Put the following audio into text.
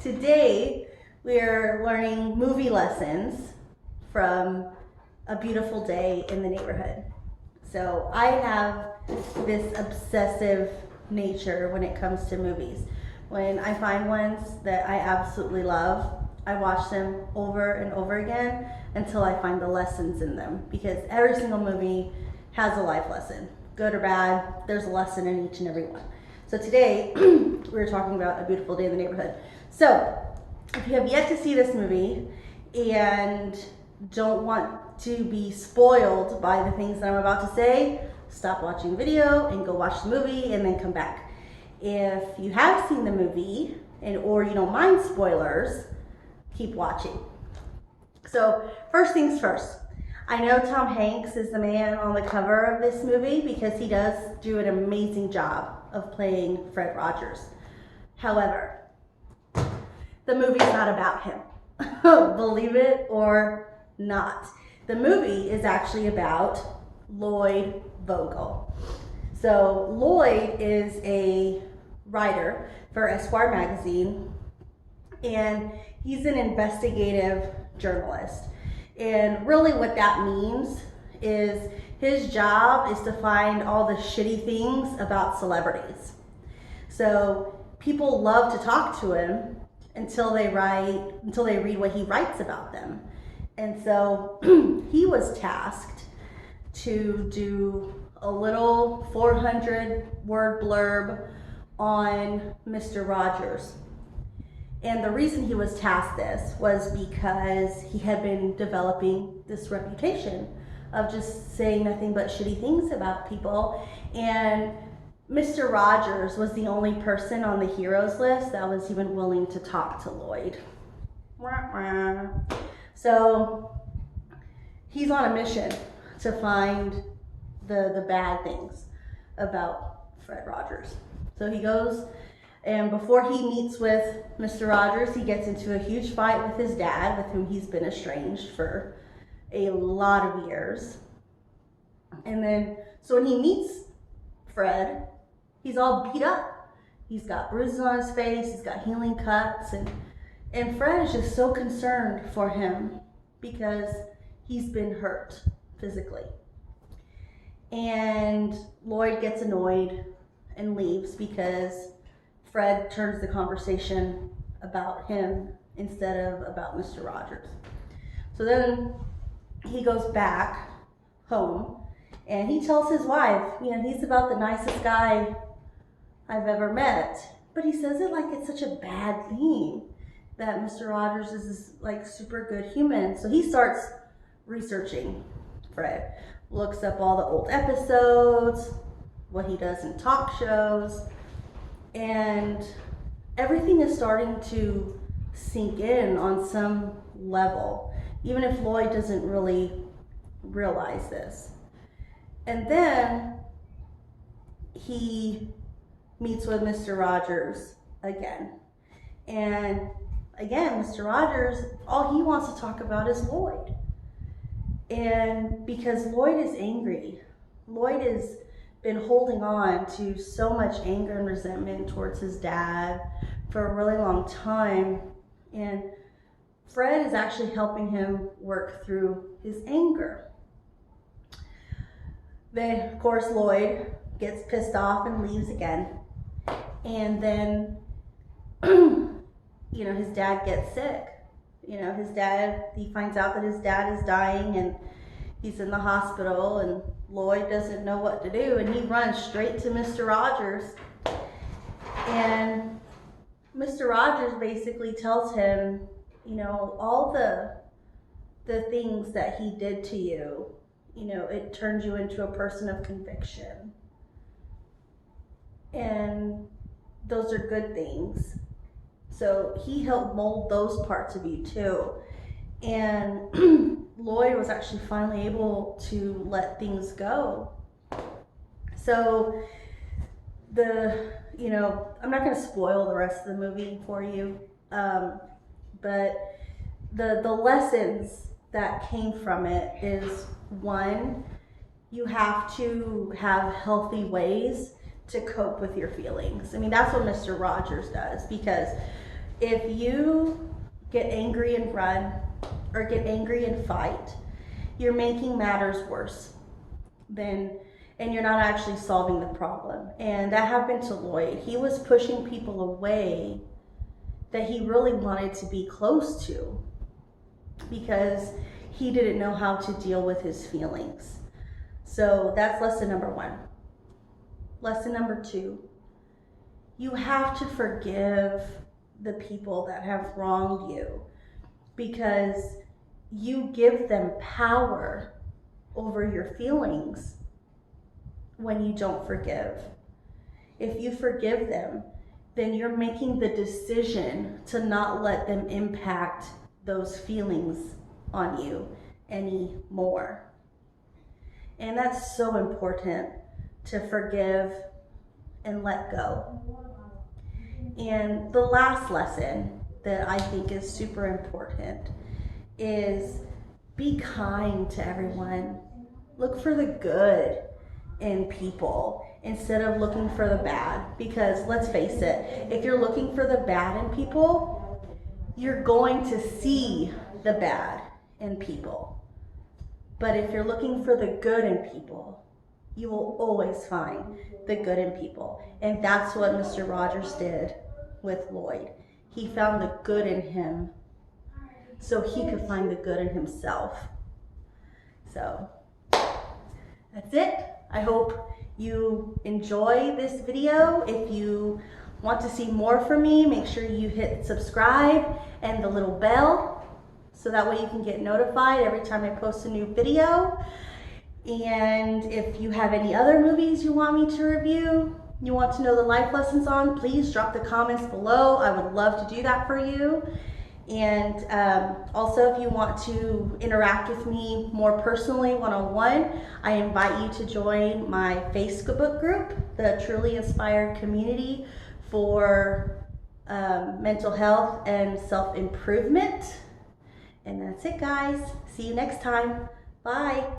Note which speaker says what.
Speaker 1: Today we're learning movie lessons from A Beautiful Day in the Neighborhood. So I have this obsessive nature when it comes to movies. When I find ones that I absolutely love, I watch them over and over again until I find the lessons in them, because every single movie has a life lesson. Good or bad, there's a lesson in each and every one. So today we're talking about A Beautiful Day in the Neighborhood. So if you have yet to see this movie and don't want to be spoiled by the things that I'm about to say, stop watching the video and go watch the movie and then come back. If you have seen the movie or you don't mind spoilers, keep watching. So first things first, I know Tom Hanks is the man on the cover of this movie because he does do an amazing job of playing Fred Rogers. However, the movie's not about him. Believe it or not. The movie is actually about Lloyd Vogel. So Lloyd is a writer for Esquire magazine, and he's an investigative journalist. And really what that means is his job is to find all the shitty things about celebrities. So people love to talk to him until they read what he writes about them. And so he was tasked to do a little 400-word blurb on Mr. Rogers. And the reason he was tasked this was because he had been developing this reputation of just saying nothing but shitty things about people. And Mr. Rogers was the only person on the heroes list that was even willing to talk to Lloyd. So he's on a mission to find the bad things about Fred Rogers. So he goes, and before he meets with Mr. Rogers, he gets into a huge fight with his dad, with whom he's been estranged for a lot of years. And then, so when he meets Fred, he's all beat up. He's got bruises on his face, he's got healing cuts, and Fred is just so concerned for him because he's been hurt physically. And Lloyd gets annoyed and leaves because Fred turns the conversation about him instead of about Mr. Rogers. So then he goes back home and he tells his wife, he's about the nicest guy I've ever met. But he says it like it's such a bad thing that Mr. Rogers is this like super good human. So he starts researching Fred, looks up all the old episodes, what he does in talk shows, and everything is starting to sink in on some level, even if Lloyd doesn't really realize this. And then he meets with Mr. Rogers again. And again, Mr. Rogers, all he wants to talk about is Lloyd. And because Lloyd is angry, Lloyd has been holding on to so much anger and resentment towards his dad for a really long time. And Fred is actually helping him work through his anger. Then, of course, Lloyd gets pissed off and leaves again. And then, his dad gets sick. He finds out that his dad is dying and he's in the hospital, and Lloyd doesn't know what to do, and he runs straight to Mr. Rogers. And Mr. Rogers basically tells him, all the things that he did to you, it turned you into a person of conviction. And those are good things. So he helped mold those parts of you too. And Lloyd was actually finally able to let things go. So I'm not going to spoil the rest of the movie for you, but the lessons that came from it is, one, you have to have healthy ways to cope with your feelings. I mean, that's what Mr. Rogers does, because If you get angry and run or get angry and fight, you're making matters worse and you're not actually solving the problem. And that happened to Lloyd. He was pushing people away that he really wanted to be close to because he didn't know how to deal with his feelings. So that's lesson number 1. Lesson number 2, you have to forgive the people that have wronged you because you give them power over your feelings when you don't forgive. If you forgive them, then you're making the decision to not let them impact those feelings on you anymore. And that's so important, to forgive and let go. And the last lesson that I think is super important is be kind to everyone. Look for the good in people instead of looking for the bad. Because let's face it, if you're looking for the bad in people, you're going to see the bad in people. But if you're looking for the good in people, you will always find the good in people. And that's what Mr. Rogers did with Lloyd. He found the good in him so he could find the good in himself. So that's it. I hope you enjoy this video. If you want to see more from me, make sure you hit subscribe and the little bell so that way you can get notified every time I post a new video. And if you have any other movies you want me to review, you want to know the life lessons on, please drop the comments below. I would love to do that for you. And also, if you want to interact with me more personally, one-on-one, I invite you to join my Facebook group, the Truly Inspired Community for Mental Health and Self-Improvement. And that's it, guys. See you next time. Bye.